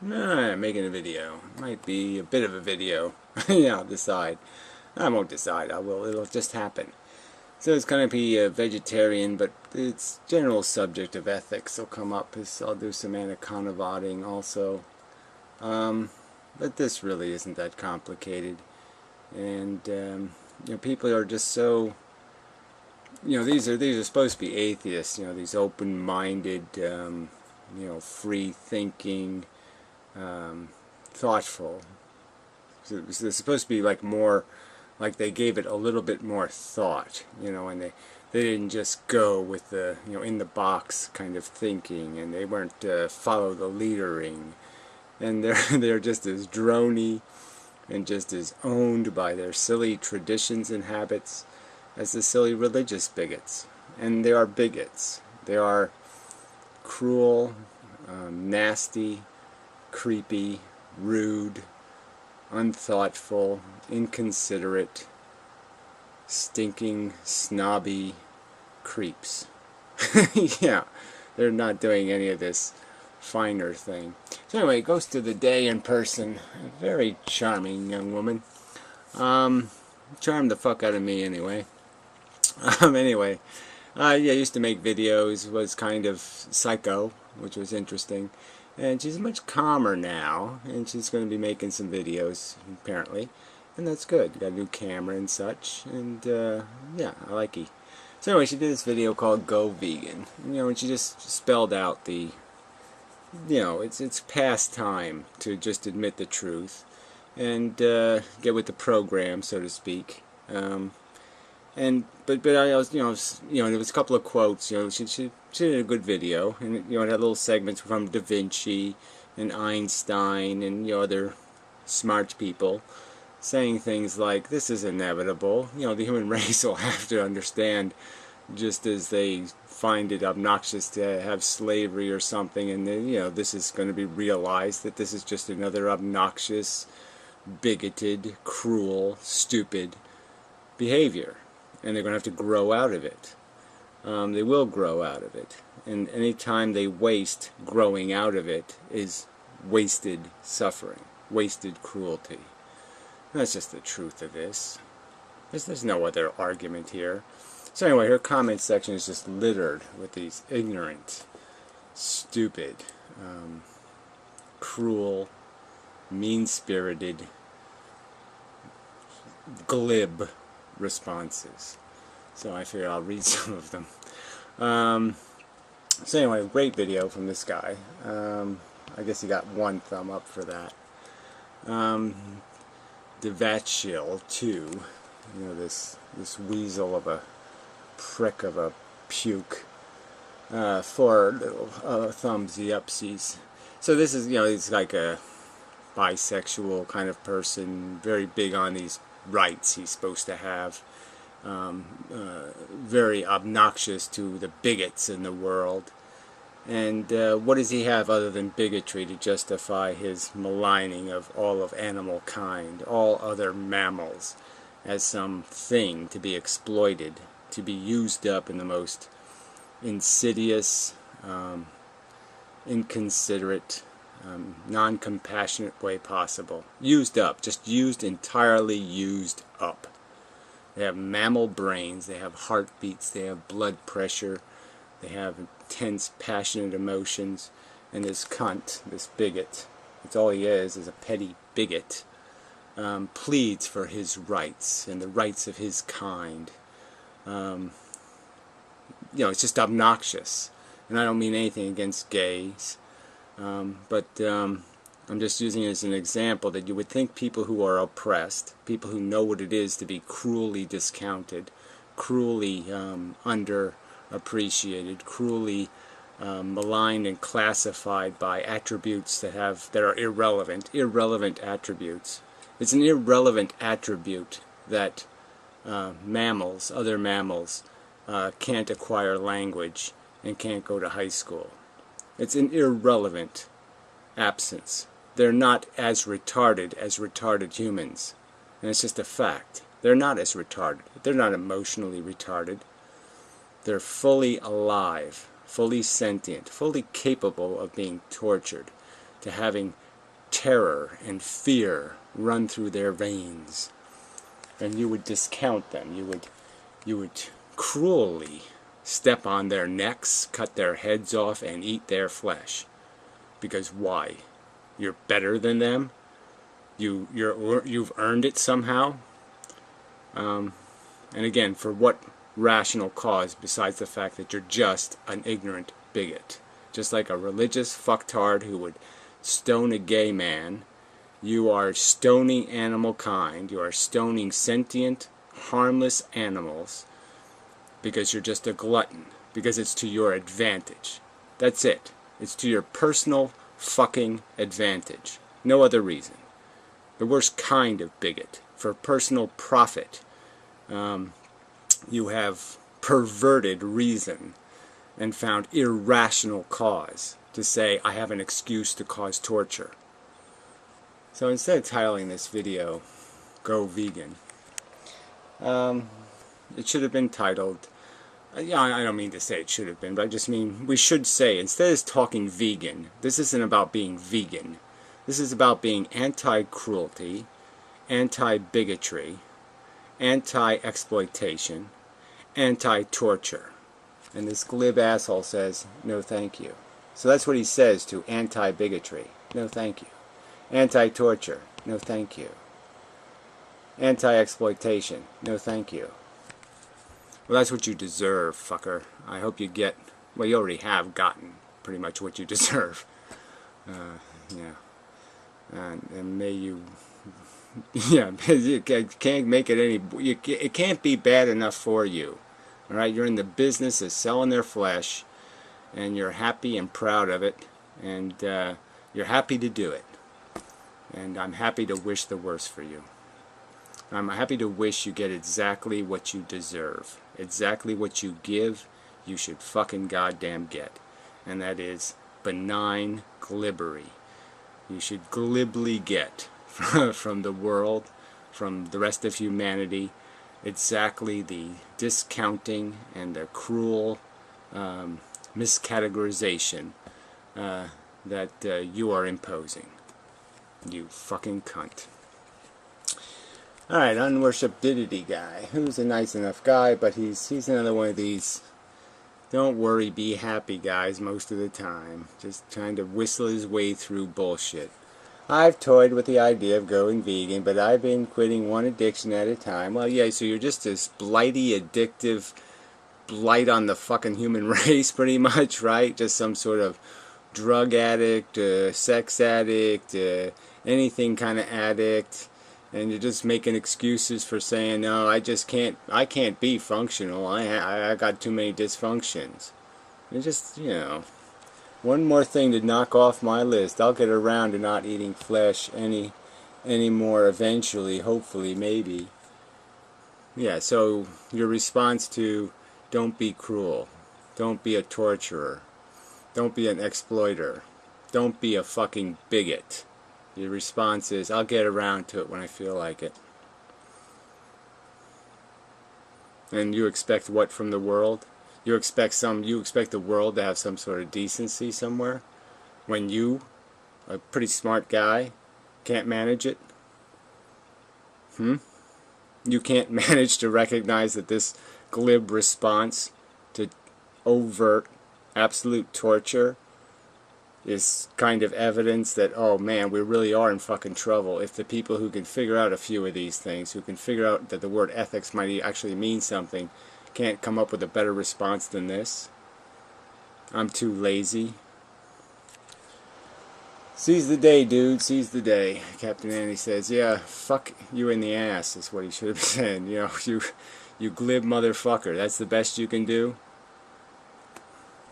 Making a video. Might be a bit of a video. Yeah, I'll decide. I won't decide. I will. It'll just happen. So it's going to be a vegetarian, but its general subject of ethics will come up. I'll do some anaconda also. But this really isn't that complicated. And people are just so. These are supposed to be atheists. These open-minded, free-thinking, thoughtful. So they're supposed to be like they gave it a little bit more thought, and they didn't just go with the in the box kind of thinking, and they weren't follow the leadering, and they're just as drony and just as owned by their silly traditions and habits as the silly religious bigots. And they are bigots. They are cruel, nasty, creepy, rude, unthoughtful, inconsiderate, stinking, snobby creeps. Yeah, they're not doing any of this finer thing. So anyway, it goes to the day in person. A very charming young woman. Charmed the fuck out of me anyway. Anyway, yeah, I used to make videos, was kind of psycho, which was interesting. And she's much calmer now, and she's going to be making some videos, apparently. And that's good. Got a new camera and such, and yeah, I like it. So anyway, she did this video called Go Vegan. And she just spelled out the, it's past time to just admit the truth and get with the program, so to speak. But I was, there was a couple of quotes. She did a good video, and it had little segments from Da Vinci and Einstein and other smart people saying things like, "This is inevitable. The human race will have to understand, just as they find it obnoxious to have slavery or something, and then this is going to be realized that this is just another obnoxious, bigoted, cruel, stupid behavior." And they're going to have to grow out of it. They will grow out of it. And any time they waste growing out of it is wasted suffering, wasted cruelty. And that's just the truth of this. There's no other argument here. So anyway, her comment section is just littered with these ignorant, stupid, cruel, mean-spirited, glib responses. So I figured I'll read some of them. So anyway, great video from this guy. I guess he got one thumb up for that. Devatchil too. This weasel of a prick of a puke. 4 little thumbsy upsies. So this is, he's like a bisexual kind of person, very big on these rights he's supposed to have, very obnoxious to the bigots in the world. And what does he have other than bigotry to justify his maligning of all of animal kind, all other mammals, as some thing to be exploited, to be used up in the most insidious, inconsiderate, non-compassionate way possible. Used up, just entirely used up. They have mammal brains, they have heartbeats, they have blood pressure, they have intense, passionate emotions, and this cunt, this bigot, that's all he is a petty bigot, pleads for his rights and the rights of his kind. It's just obnoxious. And I don't mean anything against gays. But I'm just using it as an example that you would think people who are oppressed, people who know what it is to be cruelly discounted, cruelly underappreciated, cruelly maligned and classified by attributes that are irrelevant attributes. It's an irrelevant attribute that mammals, other mammals, can't acquire language and can't go to high school. It's an irrelevant absence. They're not as retarded humans. And it's just a fact. They're not as retarded. They're not emotionally retarded. They're fully alive, fully sentient, fully capable of being tortured, to having terror and fear run through their veins, and you would discount them. You would cruelly step on their necks, cut their heads off, and eat their flesh. Because why? You're better than them? You've earned it somehow? And again, for what rational cause besides the fact that you're just an ignorant bigot? Just like a religious fucktard who would stone a gay man, you are stoning animal kind. You are stoning sentient, harmless animals because you're just a glutton. Because it's to your advantage. That's it. It's to your personal fucking advantage. No other reason. The worst kind of bigot. For personal profit. You have perverted reason and found irrational cause to say, I have an excuse to cause torture. So instead of titling this video, Go Vegan, it should have been titled, yeah, I don't mean to say it should have been, but I just mean we should say, instead of talking vegan, this isn't about being vegan. This is about being anti-cruelty, anti-bigotry, anti-exploitation, anti-torture. And this glib asshole says, no thank you. So that's what he says to anti-bigotry. No thank you. Anti-torture. No thank you. Anti-exploitation. No thank you. Well, that's what you deserve, fucker. I hope you get, well, you already have gotten pretty much what you deserve. Yeah. And may you, yeah, you can't make it any, it can't be bad enough for you. Alright, you're in the business of selling their flesh, and you're happy and proud of it, and you're happy to do it. And I'm happy to wish the worst for you. I'm happy to wish you get exactly what you deserve. Exactly what you give, you should fucking goddamn get. And that is benign glibbery. You should glibly get from the world, from the rest of humanity, exactly the discounting and the cruel miscategorization that you are imposing. You fucking cunt. Alright, unworship diddity guy. Who's a nice enough guy, but he's another one of these don't worry, be happy guys most of the time. Just trying to whistle his way through bullshit. I've toyed with the idea of going vegan, but I've been quitting one addiction at a time. Well, yeah, so you're just this blighty, addictive blight on the fucking human race, pretty much, right? Just some sort of drug addict, sex addict, anything kind of addict. And you're just making excuses for saying, no, I can't be functional. I got too many dysfunctions. It's just, you know, one more thing to knock off my list. I'll get around to not eating flesh anymore eventually, hopefully, maybe. Yeah, so your response to don't be cruel, don't be a torturer, don't be an exploiter, don't be a fucking bigot. Your response is, I'll get around to it when I feel like it. And you expect what from the world? You expect the world to have some sort of decency somewhere? When you, a pretty smart guy, can't manage it? You can't manage to recognize that this glib response to overt, absolute torture is kind of evidence that, oh man, we really are in fucking trouble if the people who can figure out a few of these things, who can figure out that the word ethics might actually mean something, can't come up with a better response than this. I'm too lazy. Seize the day, dude, seize the day. Captain Andy says, yeah, fuck you in the ass is what he should have said. You know, you glib motherfucker, that's the best you can do?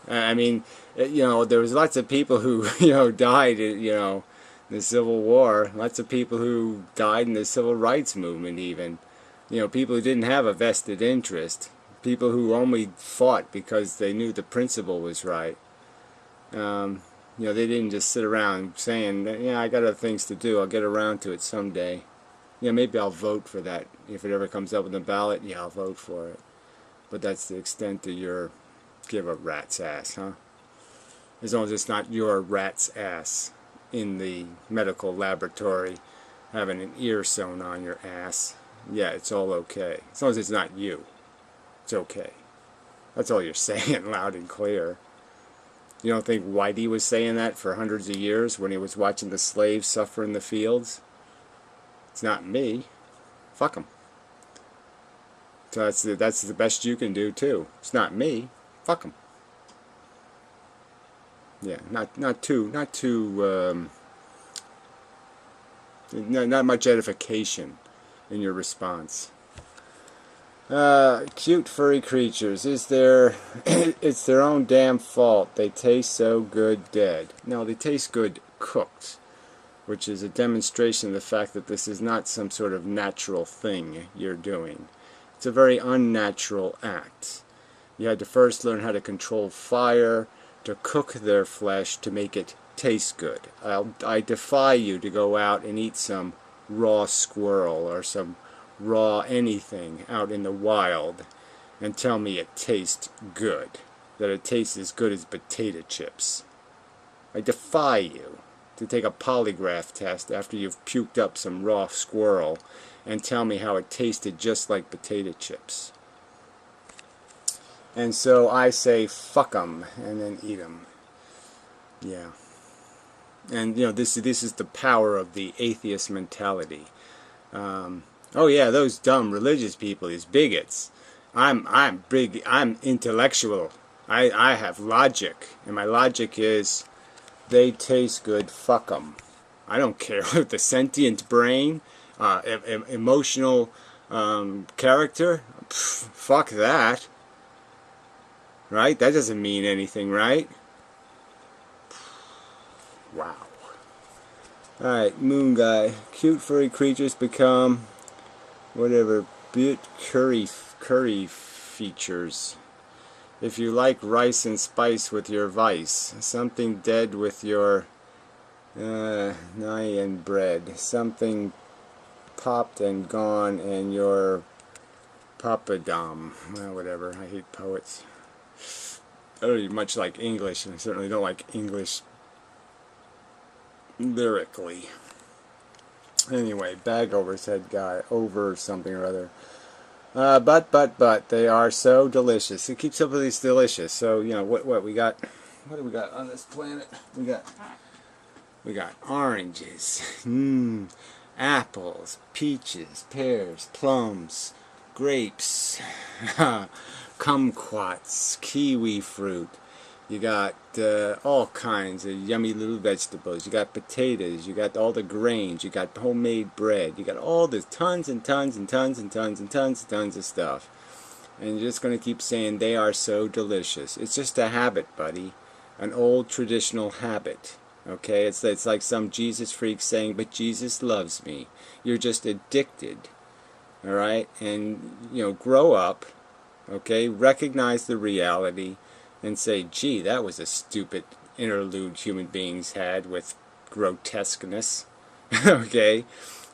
I mean, you know, there was lots of people who, you know, died, you know, in the Civil War. Lots of people who died in the Civil Rights Movement even. You know, people who didn't have a vested interest. People who only fought because they knew the principle was right. You know, they didn't just sit around saying, yeah, I got other things to do. I'll get around to it someday. Yeah, maybe I'll vote for that. If it ever comes up on the ballot, yeah, I'll vote for it. But that's the extent of your give a rat's ass, huh? As long as it's not your rat's ass in the medical laboratory having an ear sewn on your ass, yeah, it's all okay. As long as it's not you, it's okay. That's all you're saying, loud and clear. You don't think Whitey was saying that for hundreds of years when he was watching the slaves suffer in the fields? It's not me. Fuck them. So that's the best you can do too. It's not me. Fuck them. Yeah, not much edification in your response. Cute furry creatures. It's their own damn fault. They taste so good dead. No, they taste good cooked, which is a demonstration of the fact that this is not some sort of natural thing you're doing. It's a very unnatural act. You had to first learn how to control fire, to cook their flesh, to make it taste good. I defy you to go out and eat some raw squirrel or some raw anything out in the wild and tell me it tastes good, that it tastes as good as potato chips. I defy you to take a polygraph test after you've puked up some raw squirrel and tell me how it tasted just like potato chips. And so I say fuck 'em and then eat 'em. Yeah. And you know, this is the power of the atheist mentality. Oh yeah, those dumb religious people, these bigots. I'm big. I'm intellectual. I have logic, and my logic is they taste good. Fuck 'em. I don't care if the sentient brain, emotional character. Pff, fuck that. Right? That doesn't mean anything, right? Wow. Alright, moon guy. Cute furry creatures become whatever curry features. If you like rice and spice with your vice, something dead with your nigh and bread, something popped and gone and your papadom. Well, whatever. I hate poets. I don't even much like English, and I certainly don't like English lyrically. Anyway, bag over his head guy, over something or other. But they are so delicious. It keeps up with these delicious. So you know what we got? What do we got on this planet? We got oranges, apples, peaches, pears, plums, grapes, kumquats, kiwi fruit. You got all kinds of yummy little vegetables. You got potatoes. You got all the grains. You got homemade bread. You got all this tons and tons and tons and tons and tons and tons of stuff. And you're just going to keep saying they are so delicious. It's just a habit, buddy. An old traditional habit. Okay? It's like some Jesus freak saying, but Jesus loves me. You're just addicted. Alright? And, you know, grow up. Okay? Recognize the reality. And say, gee, that was a stupid interlude human beings had with grotesqueness. Okay?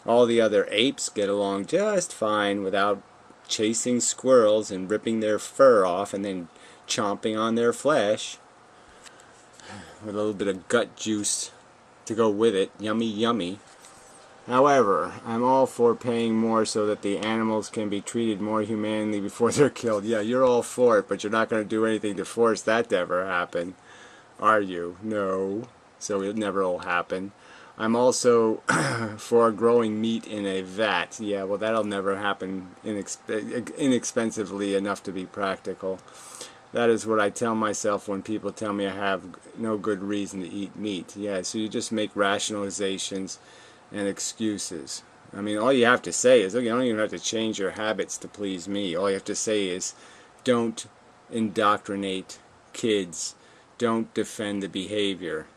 All the other apes get along just fine without chasing squirrels and ripping their fur off and then chomping on their flesh. With a little bit of gut juice to go with it. Yummy, yummy. However, I'm all for paying more so that the animals can be treated more humanely before they're killed. Yeah, you're all for it, but you're not going to do anything to force that to ever happen. Are you? No. So it never will happen. I'm also for growing meat in a vat. Yeah, well, that'll never happen inexpensively enough to be practical. That is what I tell myself when people tell me I have no good reason to eat meat. Yeah, so you just make rationalizations and excuses. I mean, all you have to say is, look, you don't even have to change your habits to please me. All you have to say is, don't indoctrinate kids. Don't defend the behavior.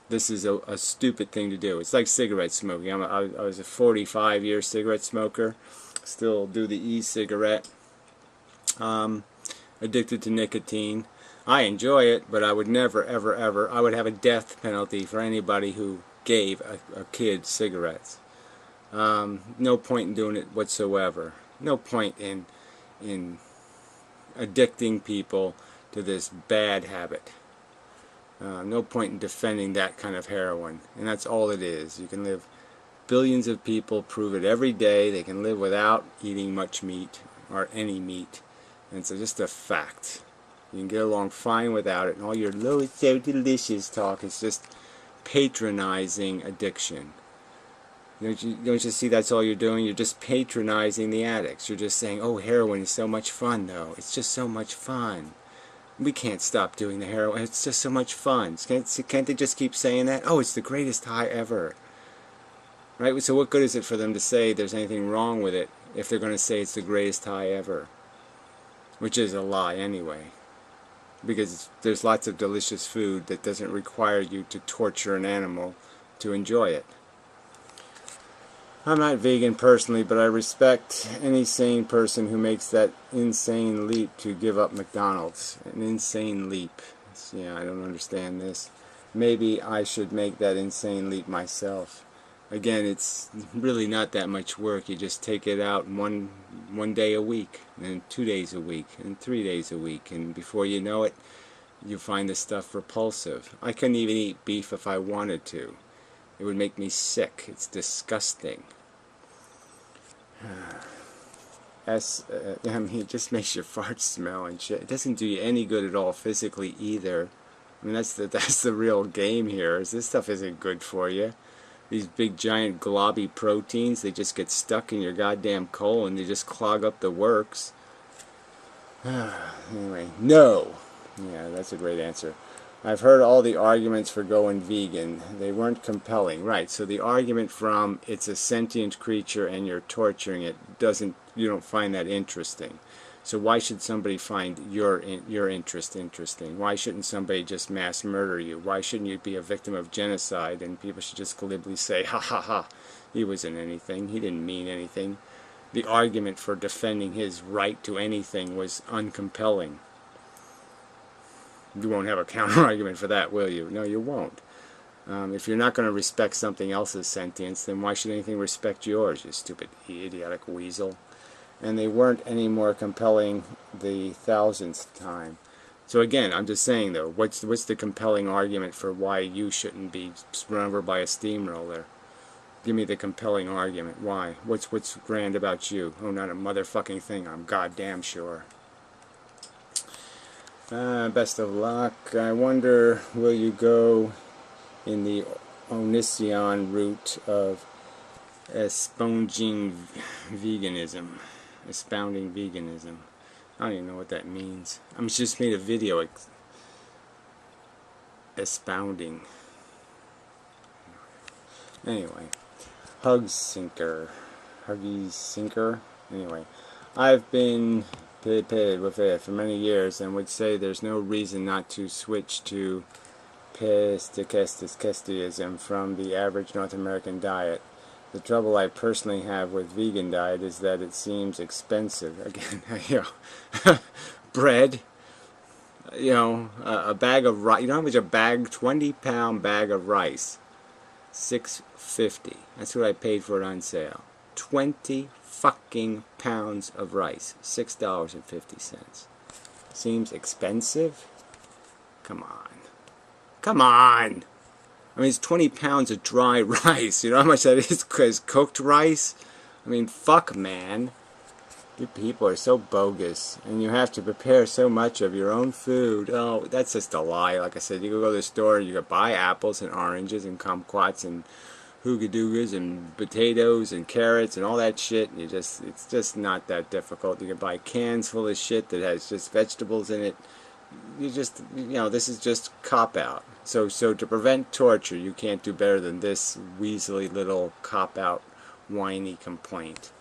This is a stupid thing to do. It's like cigarette smoking. I was a 45-year cigarette smoker. Still do the e-cigarette. Addicted to nicotine. I enjoy it, but I would never, ever, ever, I would have a death penalty for anybody who gave a kid cigarettes. No point in doing it whatsoever. No point in addicting people to this bad habit. No point in defending that kind of heroin. And that's all it is. You can live, billions of people prove it every day. They can live without eating much meat or any meat. And it's just a fact. You can get along fine without it. And all your "oh, it's so delicious" talk is just patronizing addiction. Don't you see that's all you're doing? You're just patronizing the addicts. You're just saying, "Oh, heroin is so much fun, though. It's just so much fun. We can't stop doing the heroin. It's just so much fun." Can't they just keep saying that? "Oh, it's the greatest high ever." Right? So what good is it for them to say there's anything wrong with it if they're going to say it's the greatest high ever? Which is a lie anyway. Because there's lots of delicious food that doesn't require you to torture an animal to enjoy it. I'm not vegan personally, but I respect any sane person who makes that insane leap to give up McDonald's. An insane leap. Yeah, I don't understand this. Maybe I should make that insane leap myself. Again, it's really not that much work. You just take it out one day a week, and then 2 days a week, and 3 days a week, and before you know it, you find the stuff repulsive. I couldn't even eat beef if I wanted to. It would make me sick. It's disgusting. I mean, it just makes your farts smell and shit. It doesn't do you any good at all physically either. I mean, that's the real game here. Is this stuff isn't good for you. These big giant globby proteins, they just get stuck in your goddamn colon. They just clog up the works. Anyway, no. Yeah, that's a great answer. I've heard all the arguments for going vegan. They weren't compelling. Right, so the argument from it's a sentient creature and you're torturing it, you don't find that interesting. So why should somebody find your interest interesting? Why shouldn't somebody just mass murder you? Why shouldn't you be a victim of genocide and people should just glibly say, "Ha ha ha, he wasn't anything, he didn't mean anything." The argument for defending his right to anything was uncompelling. You won't have a counter-argument for that, will you? No, you won't. If you're not going to respect something else's sentience, then why should anything respect yours, you stupid, idiotic weasel? And they weren't any more compelling the thousandth time. So again, I'm just saying, though, what's the compelling argument for why you shouldn't be run over by a steamroller? Give me the compelling argument. Why? What's grand about you? Oh, not a motherfucking thing, I'm goddamn sure. Best of luck. I wonder, will you go in the Onision route of expounding veganism? Expounding veganism. I don't even know what that means. I just made a video expounding. Anyway, Huggy Sinker. Anyway, I've been paid with it for many years and would say there's no reason not to switch to pesticestism from the average North American diet. The trouble I personally have with vegan diet is that it seems expensive. Again, bread, a bag of rice. You know how much a 20-pound bag of rice? $6.50. That's what I paid for it on sale. 20 fucking pounds of rice, $6.50. Seems expensive? Come on. Come on! I mean, it's 20 pounds of dry rice. You know how much that is? Because cooked rice? I mean, fuck, man. You people are so bogus. And you have to prepare so much of your own food. Oh, that's just a lie. Like I said, you can go to the store and you can buy apples and oranges and kumquats and hoogadoogas and potatoes and carrots and all that shit. And it's just not that difficult. You can buy cans full of shit that has just vegetables in it. This is just cop-out. So to prevent torture, you can't do better than this weaselly little cop-out whiny complaint.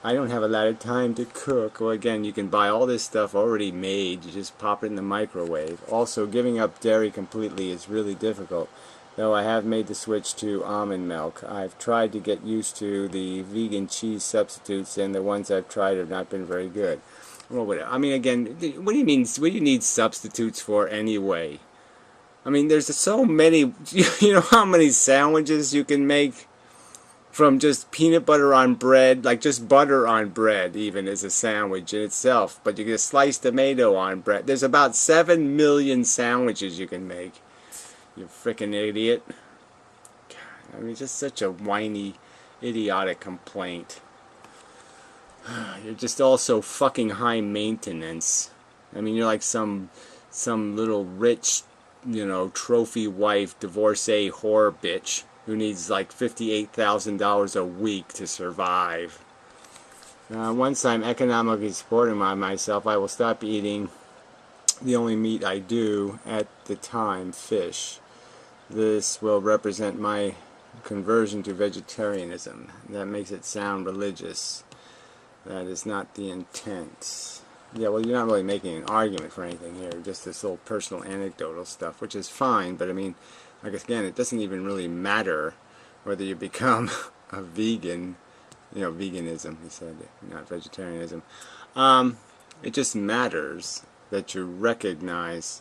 I don't have a lot of time to cook. Well, again, you can buy all this stuff already made. You just pop it in the microwave. Also, giving up dairy completely is really difficult. Though I have made the switch to almond milk. I've tried to get used to the vegan cheese substitutes, and the ones I've tried have not been very good. Well, whatever. I mean, again, what do you mean? What do you need substitutes for anyway? I mean, there's so many. You know how many sandwiches you can make from just peanut butter on bread, like just butter on bread even is a sandwich in itself, but you get a sliced tomato on bread. There's about 7 million sandwiches you can make. You frickin' idiot. God, I mean, just such a whiny, idiotic complaint. You're just all so fucking high maintenance. I mean, you're like some little rich, you know, trophy wife, divorcee whore bitch who needs like $58,000 a week to survive. Once I'm economically supporting myself, I will stop eating the only meat I do at the time, fish. This will represent my conversion to vegetarianism. That makes it sound religious. That is not the intent. Yeah, well, you're not really making an argument for anything here, just this little personal anecdotal stuff, which is fine, but I mean, like again, it doesn't even really matter whether you become a vegan, you know, veganism, he said, not vegetarianism. It just matters that you recognize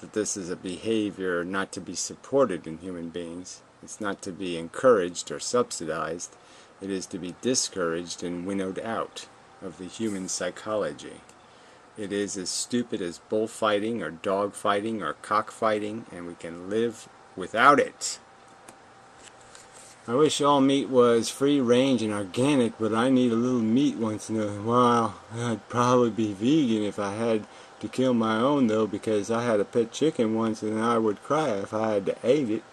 that this is a behavior not to be supported in human beings. It's not to be encouraged or subsidized. It is to be discouraged and winnowed out of the human psychology. It is as stupid as bullfighting or dogfighting or cockfighting, and we can live without it. I wish all meat was free range and organic, but I need a little meat once in a while. I'd probably be vegan if I had to kill my own, though, because I had a pet chicken once and I would cry if I had to eat it.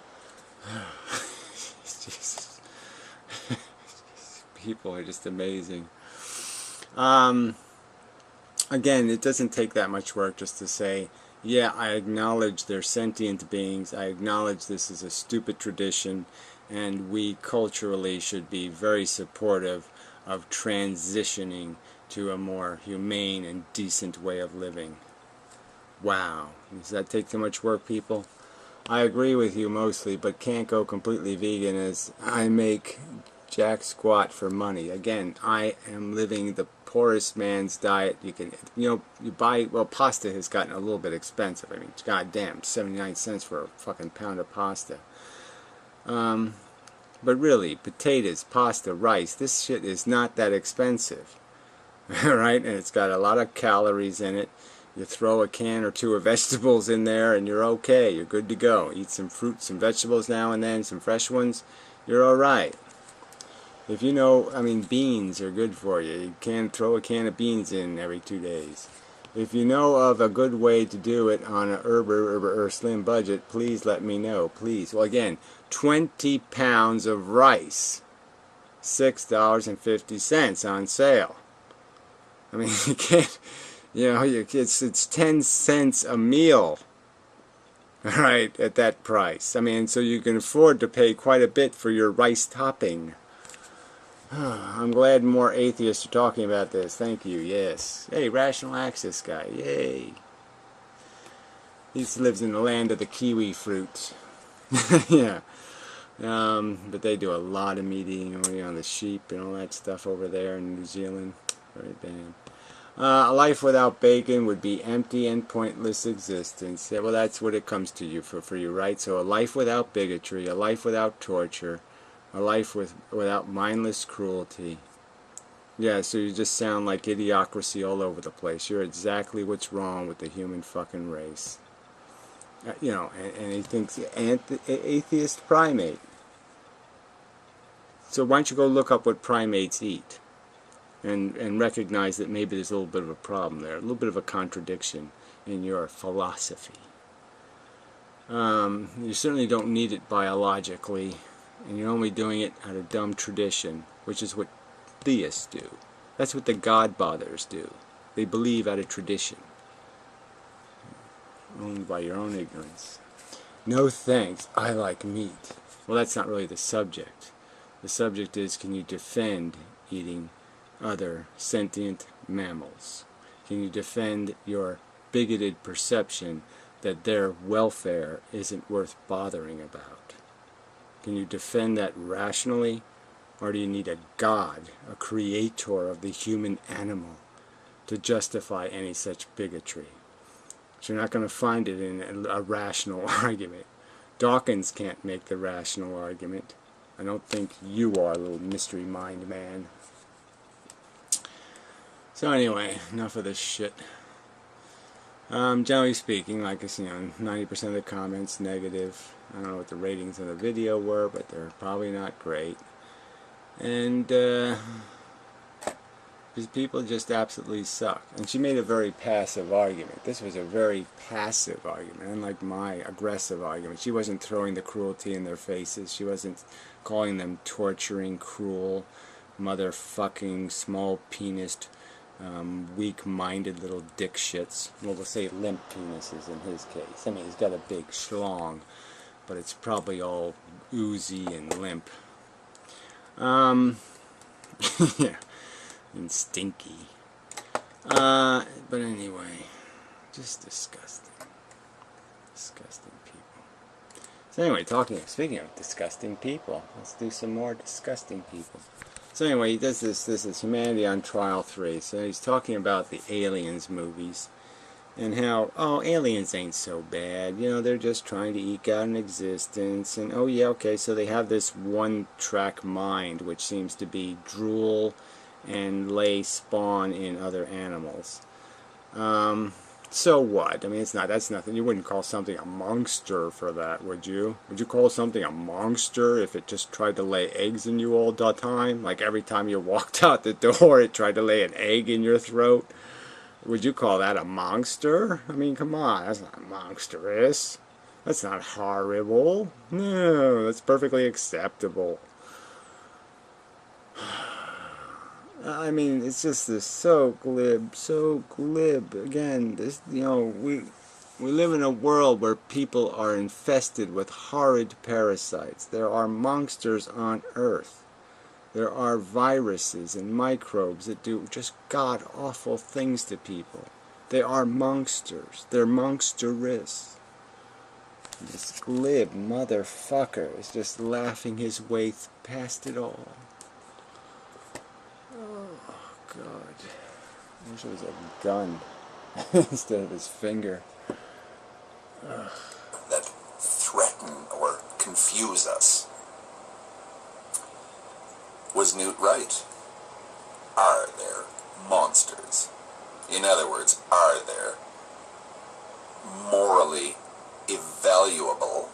Jesus. People are just amazing. Again, it doesn't take that much work just to say, yeah, I acknowledge they're sentient beings, I acknowledge this is a stupid tradition, and we culturally should be very supportive of transitioning to a more humane and decent way of living. Wow. Does that take too much work, people? I agree with you mostly, but can't go completely vegan as I make jack squat for money. Again, I am living the poorest man's diet you can, you buy, well, pasta has gotten a little bit expensive. I mean, goddamn, 79 cents for a fucking pound of pasta. But really, potatoes, pasta, rice, this shit is not that expensive. Right? And it's got a lot of calories in it. You throw a can or two of vegetables in there and you're okay. You're good to go. Eat some fruits, some vegetables now and then, some fresh ones. You're alright. If you know, I mean, beans are good for you. You can throw a can of beans in every 2 days. If you know of a good way to do it on a or slim budget, please let me know. Please. Well, again, 20 pounds of rice. $6.50 on sale. I mean, you can't, you know, it's 10 cents a meal. Right, at that price. I mean, so you can afford to pay quite a bit for your rice topping. I'm glad more atheists are talking about this. Thank you, yes. Hey, Rational Access guy, yay. He lives in the land of the kiwi fruit. Yeah. But they do a lot of meat eating over on the sheep and all that stuff over there in New Zealand. Very bad. A life without bacon would be empty and pointless existence. Yeah, well, that's what it comes to you for you, right? So a life without bigotry, a life without torture, a life without mindless cruelty. Yeah, so you just sound like idiocracy all over the place. You're exactly what's wrong with the human fucking race. You know, and he thinks atheist primate. So why don't you go look up what primates eat and recognize that maybe there's a little bit of a problem there, a little bit of a contradiction in your philosophy. You certainly don't need it biologically, and you're only doing it out of dumb tradition, which is what theists do. That's what the God-bothers do. They believe out of tradition, owned by your own ignorance. No thanks, I like meat. Well, that's not really the subject. The subject is, can you defend eating other sentient mammals? Can you defend your bigoted perception that their welfare isn't worth bothering about? Can you defend that rationally? Or do you need a God, a creator of the human animal, to justify any such bigotry? So you're not going to find it in a rational argument. Dawkins can't make the rational argument. I don't think you are, little mystery mind man. So anyway, enough of this shit. Generally speaking, like I said, 90% of the comments negative. I don't know what the ratings of the video were, but they're probably not great. And these people just absolutely suck. And she made a very passive argument. This was a very passive argument, unlike my aggressive argument. She wasn't throwing the cruelty in their faces. She wasn't calling them torturing, cruel, motherfucking, small-penised, weak-minded little dick shits. Well, we'll say limp penises in his case. I mean, he's got a big schlong, but it's probably all oozy and limp. Yeah, and stinky. But anyway, just disgusting. Disgusting people. So anyway, speaking of disgusting people, let's do some more disgusting people. So anyway, he does this is Humanity on Trial 3. So he's talking about the Aliens movies and how, oh, aliens ain't so bad. You know, they're just trying to eke out an existence. And, oh, yeah, okay, so they have this one-track mind, which seems to be drool and lay spawn in other animals. So what? I mean, that's nothing. You wouldn't call something a monster for that, would you? Would you call something a monster if it just tried to lay eggs in you all the time? Like every time you walked out the door, it tried to lay an egg in your throat? Would you call that a monster? I mean, come on, that's not monstrous. That's not horrible. No, that's perfectly acceptable. I mean, it's just this so glib, so glib. Again, this, you know, we live in a world where people are infested with horrid parasites. There are monsters on Earth. There are viruses and microbes that do just god-awful things to people. They are monsters. They're monstrous. This glib motherfucker is just laughing his way past it all. Oh, God. I wish it was a gun instead of his finger. Ugh. That threaten or confuse us. Was Newt right? Are there monsters? In other words, are there morally evaluatable?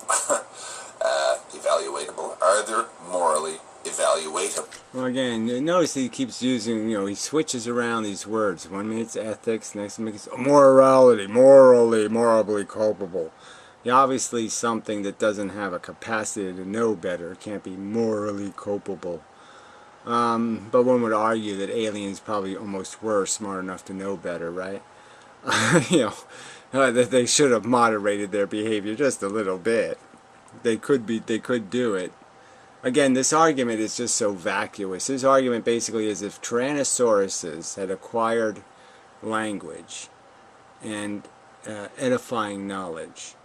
Are there morally evaluatable? Well, again, notice he keeps using, you know, he switches around these words. 1 minute's ethics, next minute it's morality, morally culpable. Obviously something that doesn't have a capacity to know better can't be morally culpable. But one would argue that aliens probably almost were smart enough to know better, right? You know, that they should have moderated their behavior just a little bit. They could do it. Again, this argument is just so vacuous. This argument basically is if Tyrannosauruses had acquired language and edifying knowledge,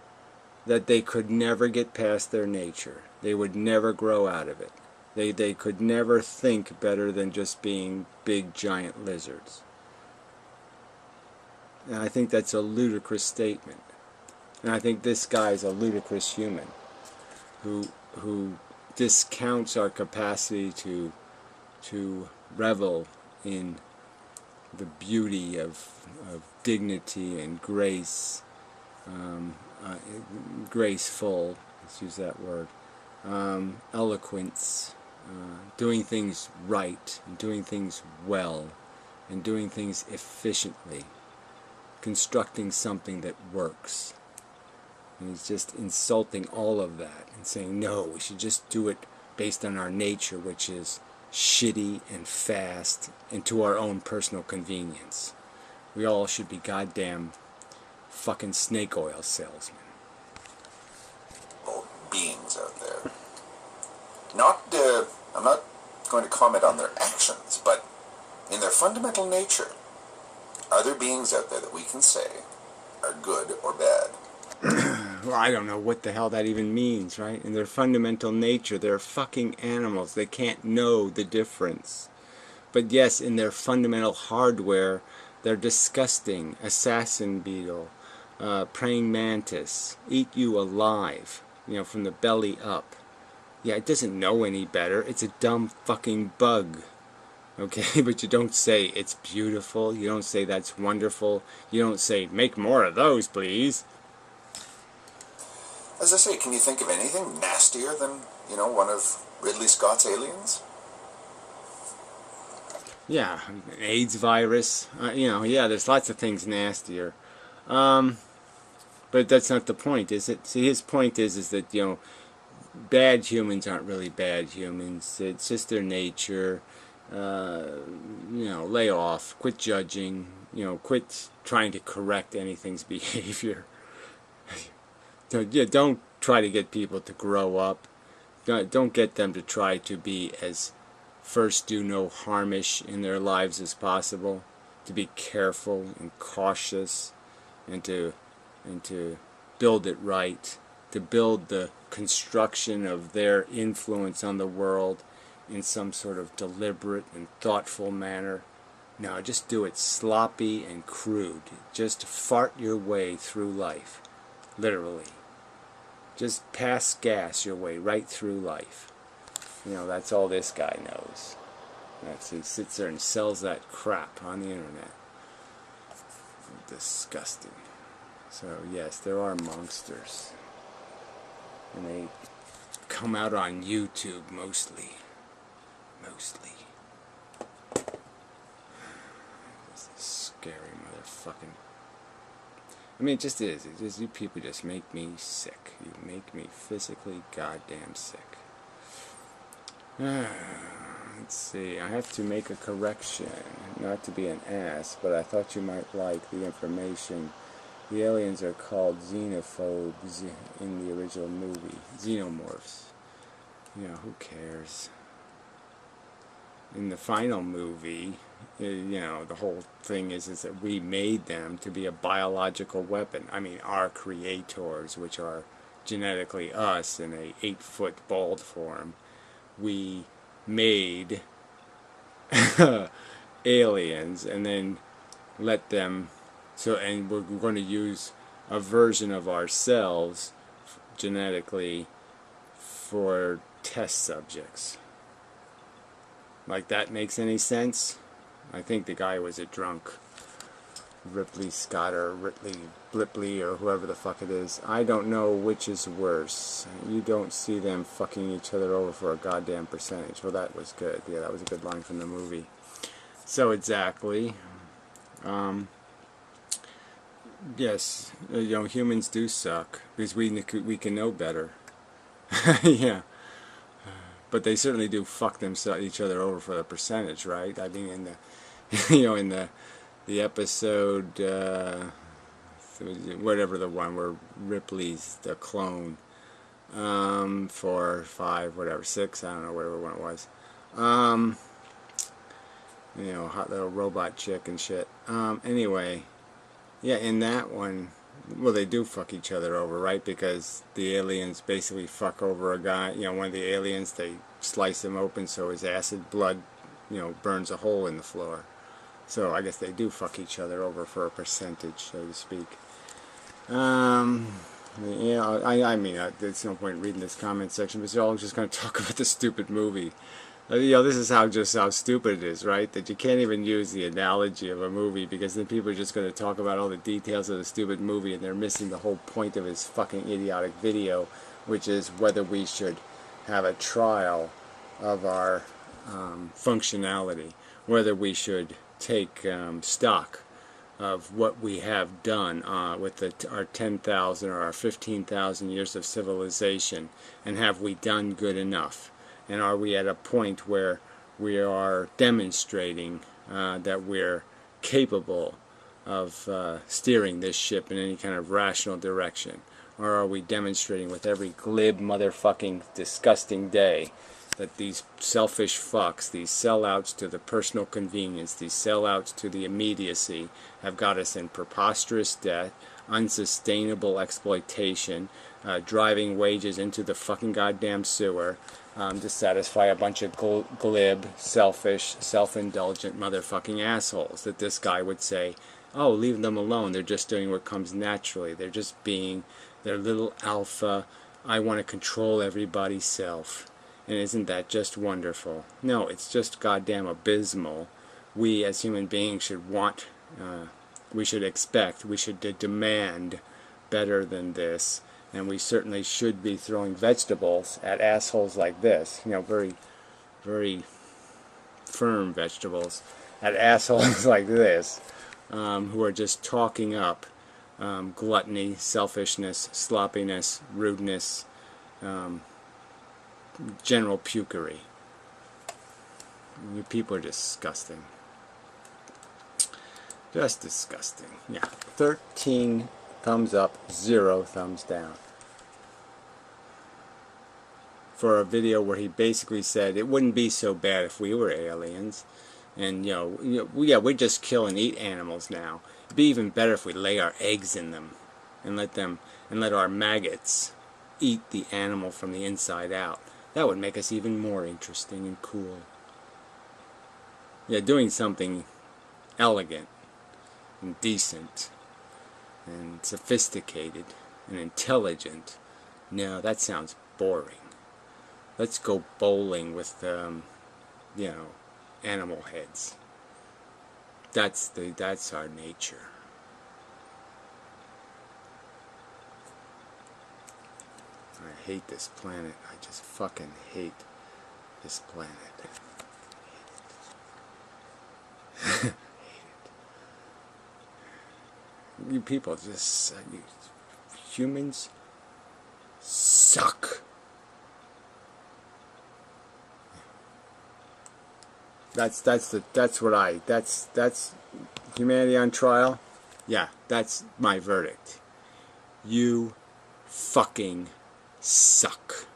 that they could never get past their nature. They would never grow out of it. They could never think better than just being big, giant lizards. And I think that's a ludicrous statement. And I think this guy's a ludicrous human who discounts our capacity to revel in the beauty of dignity and grace, graceful, let's use that word, eloquence, doing things right, and doing things well, and doing things efficiently, constructing something that works. And he's just insulting all of that and saying, no, we should just do it based on our nature, which is shitty and fast and to our own personal convenience. We all should be goddamn fucking snake oil salesmen. Beings out there. I'm not going to comment on their actions, but in their fundamental nature, are there beings out there that we can say are good or bad? Well, I don't know what the hell that even means, right? In their fundamental nature, they're fucking animals. They can't know the difference. But yes, in their fundamental hardware, they're disgusting. Assassin beetle, praying mantis, eat you alive, you know, from the belly up. Yeah, it doesn't know any better. It's a dumb fucking bug. Okay, but you don't say it's beautiful. You don't say that's wonderful. You don't say make more of those, please. As I say, can you think of anything nastier than, one of Ridley Scott's aliens? Yeah, AIDS virus. Yeah, there's lots of things nastier. Um, but that's not the point, is it? See, his point is that, bad humans aren't really bad humans. It's just their nature. Uh, lay off. Quit judging. Quit trying to correct anything's behavior. Don't try to get people to grow up. Don't get them to try to be as first do no harmish in their lives as possible. To be careful and cautious, and to build it right. To build the construction of their influence on the world in some sort of deliberate and thoughtful manner. No, just do it sloppy and crude. Just fart your way through life. Literally. Just pass gas your way right through life. That's all this guy knows. He sits there and sells that crap on the internet. Disgusting. So, yes, there are monsters. And they come out on YouTube mostly. Mostly. This is scary motherfucking... I mean, it just is. You people just make me sick. You make me physically goddamn sick. Let's see. I have to make a correction. Not to be an ass, but I thought you might like the information. The aliens are called xenophobes in the original movie. Xenomorphs. Who cares? In the final movie, the whole thing is that we made them to be a biological weapon. I mean, our creators, which are genetically us in a 8-foot bald form, we made aliens and then let them... and we're going to use a version of ourselves genetically for test subjects. Like, that makes any sense? I think the guy was a drunk. Ripley Scott or Ripley Blipley or whoever the fuck it is. I don't know which is worse. You don't see them fucking each other over for a goddamn percentage. Well, that was good. Yeah, that was a good line from the movie. So, exactly. Yes, humans do suck. Because we can know better. Yeah. But they certainly do fuck each other over for the percentage, right? I mean, in the, in the episode, whatever the one where Ripley's the clone, 4, 5, whatever, 6, I don't know, whatever one it was. Hot little robot chick and shit. Anyway, yeah, in that one, well, they do fuck each other over, right? Because the aliens basically fuck over a guy, one of the aliens, they slice him open so his acid blood, burns a hole in the floor. So I guess they do fuck each other over for a percentage, so to speak. I mean, there's no point reading this comment section, because they're all just going to talk about the stupid movie. This is how stupid it is, right? That you can't even use the analogy of a movie, because then people are just going to talk about all the details of the stupid movie, and they're missing the whole point of his fucking idiotic video, which is whether we should have a trial of our functionality, whether we should take stock of what we have done with our 10,000 or our 15,000 years of civilization, and have we done good enough? And are we at a point where we are demonstrating that we're capable of steering this ship in any kind of rational direction? Or are we demonstrating with every glib motherfucking disgusting day that these selfish fucks, these sellouts to the personal convenience, these sellouts to the immediacy, have got us in preposterous debt, unsustainable exploitation, driving wages into the fucking goddamn sewer, to satisfy a bunch of glib, selfish, self-indulgent motherfucking assholes that this guy would say, oh, leave them alone, they're just doing what comes naturally, they're just being their little alpha, I want to control everybody's self. And isn't that just wonderful? No, it's just goddamn abysmal. We as human beings should want, we should expect, we should demand better than this. And we certainly should be throwing vegetables at assholes like this. You know, very, very firm vegetables at assholes like this, who are just talking up gluttony, selfishness, sloppiness, rudeness, general pukery. You people are disgusting. Just disgusting. Yeah. 13 thumbs up, 0 thumbs down. For a video where he basically said it wouldn't be so bad if we were aliens. And, yeah, we just kill and eat animals now. It'd be even better if we lay our eggs in them and let our maggots eat the animal from the inside out. That would make us even more interesting and cool. Yeah, doing something elegant and decent and sophisticated and intelligent. No, that sounds boring. Let's go bowling with, animal heads. That's our nature. I hate this planet. I just fucking hate this planet. Hate it. You people just, you humans suck. That's humanity on trial. Yeah, that's my verdict. You fucking suck.